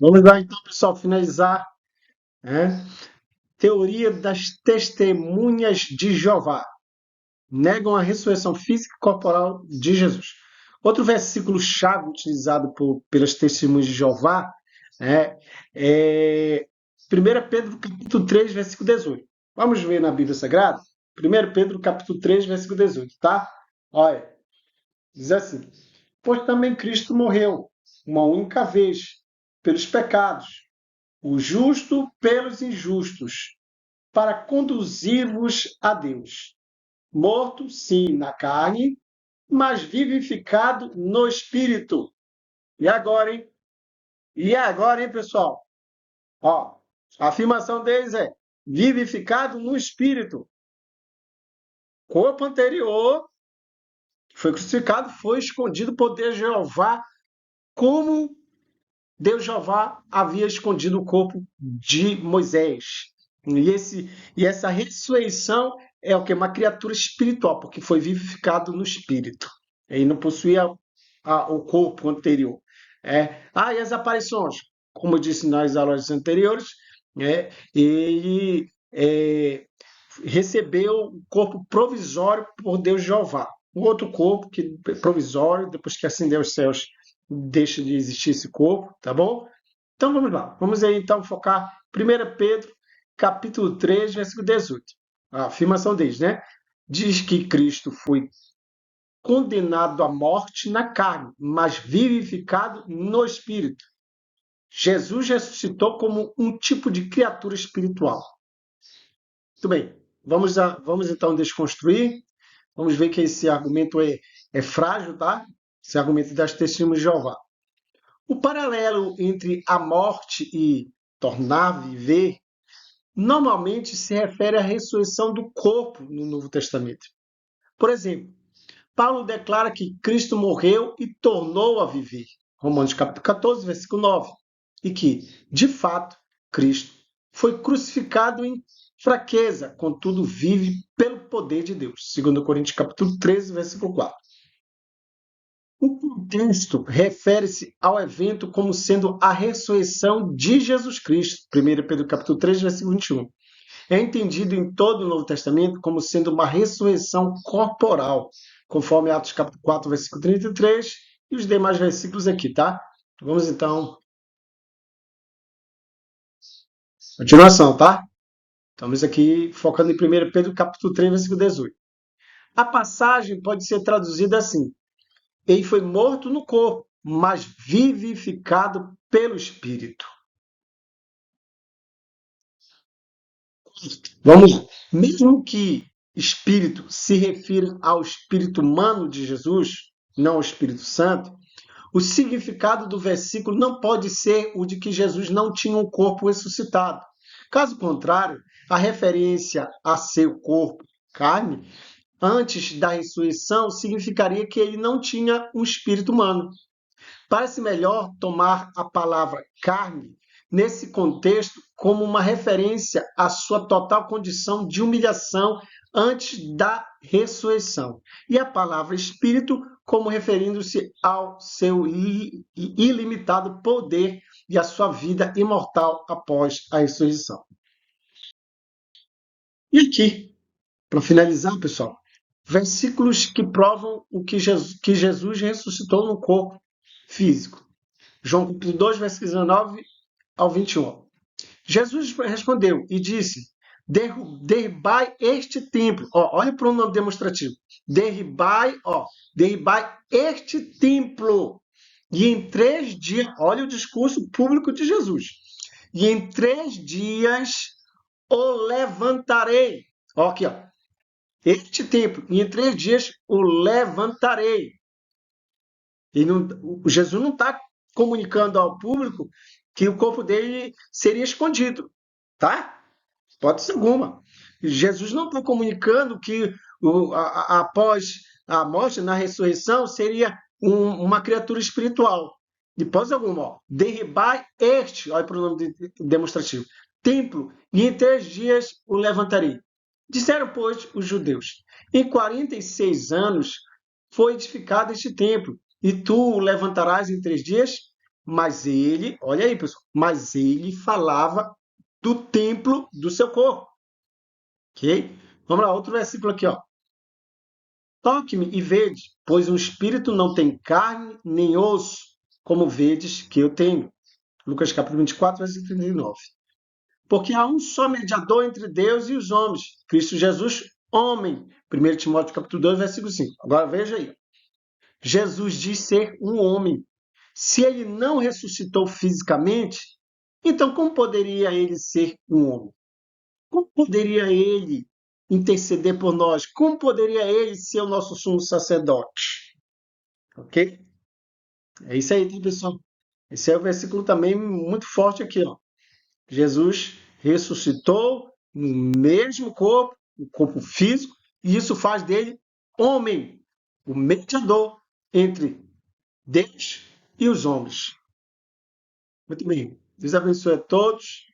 Vamos lá então, pessoal, finalizar, né? Teoria das testemunhas de Jeová. Negam a ressurreição física e corporal de Jesus. Outro versículo-chave utilizado pelas testemunhas de Jeová é 1 Pedro capítulo 3, versículo 18. Vamos ver na Bíblia Sagrada? 1 Pedro capítulo 3, versículo 18, tá? Olha, diz assim: pois também Cristo morreu uma única vez pelos pecados, o justo pelos injustos, para conduzir-vos a Deus. Morto, sim, na carne, mas vivificado no espírito. E agora, hein? E agora, hein, pessoal? Ó, a afirmação deles é vivificado no espírito. Corpo anterior que foi crucificado foi escondido por Deus Jeová, como Deus Jeová havia escondido o corpo de Moisés. E essa ressurreição é o que? Uma criatura espiritual, porque foi vivificado no espírito. Ele não possuía o corpo anterior. E as aparições? Como eu disse nas aulas anteriores, ele recebeu o corpo provisório por Deus Jeová. Um outro corpo que provisório, depois que ascendeu aos céus, deixa de existir esse corpo, tá bom? Então vamos lá. Vamos aí então focar 1 Pedro, capítulo 3, versículo 18. A afirmação deles, né? Diz que Cristo foi condenado à morte na carne, mas vivificado no espírito. Jesus ressuscitou como um tipo de criatura espiritual. Muito bem. Vamos então desconstruir. Vamos ver que esse argumento é frágil, tá? Esse argumento das testemunhas de Jeová. O paralelo entre a morte e tornar viver normalmente se refere à ressurreição do corpo no Novo Testamento. Por exemplo, Paulo declara que Cristo morreu e tornou a viver. Romanos capítulo 14, versículo 9. E que, de fato, Cristo foi crucificado em fraqueza, contudo vive pelo poder de Deus. 2 Coríntios capítulo 13, versículo 4. O contexto refere-se ao evento como sendo a ressurreição de Jesus Cristo. 1 Pedro capítulo 3, versículo 21. É entendido em todo o Novo Testamento como sendo uma ressurreição corporal, conforme Atos capítulo 4, versículo 33 e os demais versículos aqui, tá? Vamos então. Continuação, tá? Estamos aqui focando em 1 Pedro capítulo 3, versículo 18. A passagem pode ser traduzida assim: ele foi morto no corpo, mas vivificado pelo Espírito. Vamos lá. Mesmo que Espírito se refira ao Espírito humano de Jesus, não ao Espírito Santo, o significado do versículo não pode ser o de que Jesus não tinha um corpo ressuscitado. Caso contrário, a referência a seu corpo, carne, antes da ressurreição, significaria que ele não tinha um espírito humano. Parece melhor tomar a palavra carne nesse contexto como uma referência à sua total condição de humilhação antes da ressurreição, e a palavra espírito como referindo-se ao seu ilimitado poder e à sua vida imortal após a ressurreição. E aqui, para finalizar, pessoal, versículos que provam que Jesus ressuscitou no corpo físico. João capítulo 2, versículos 19 ao 21. Jesus respondeu e disse: derribai este templo. Olha para o nome demonstrativo. Derribai este templo. E em 3 dias, olha o discurso público de Jesus. E em 3 dias o levantarei. Aqui, este templo, e em 3 dias o levantarei. Jesus não está comunicando ao público que o corpo dele seria escondido, tá? Pode ser alguma. Jesus não está comunicando que após a morte, na ressurreição, seria uma criatura espiritual. Hipótese alguma, derribai este, olha para o nome demonstrativo, templo, e em 3 dias o levantarei. Disseram, pois, os judeus: em 46 anos foi edificado este templo, e tu o levantarás em 3 dias? Mas ele, olha aí, pessoal, mas ele falava do templo do seu corpo. Ok? Vamos lá, outro versículo aqui, ó. Toque-me e vede, pois o espírito não tem carne nem osso, como vedes que eu tenho. Lucas capítulo 24, versículo 39. Porque há um só mediador entre Deus e os homens, Cristo Jesus, homem. 1 Timóteo capítulo 2, versículo 5. Agora veja aí. Jesus diz ser um homem. Se ele não ressuscitou fisicamente, então como poderia ele ser um homem? Como poderia ele interceder por nós? Como poderia ele ser o nosso sumo sacerdote? Ok? É isso aí, tá, pessoal? Esse é o versículo também muito forte aqui, ó. Jesus ressuscitou no mesmo corpo, o corpo físico, e isso faz dele homem, o mediador entre Deus e os homens. Muito bem. Deus abençoe a todos.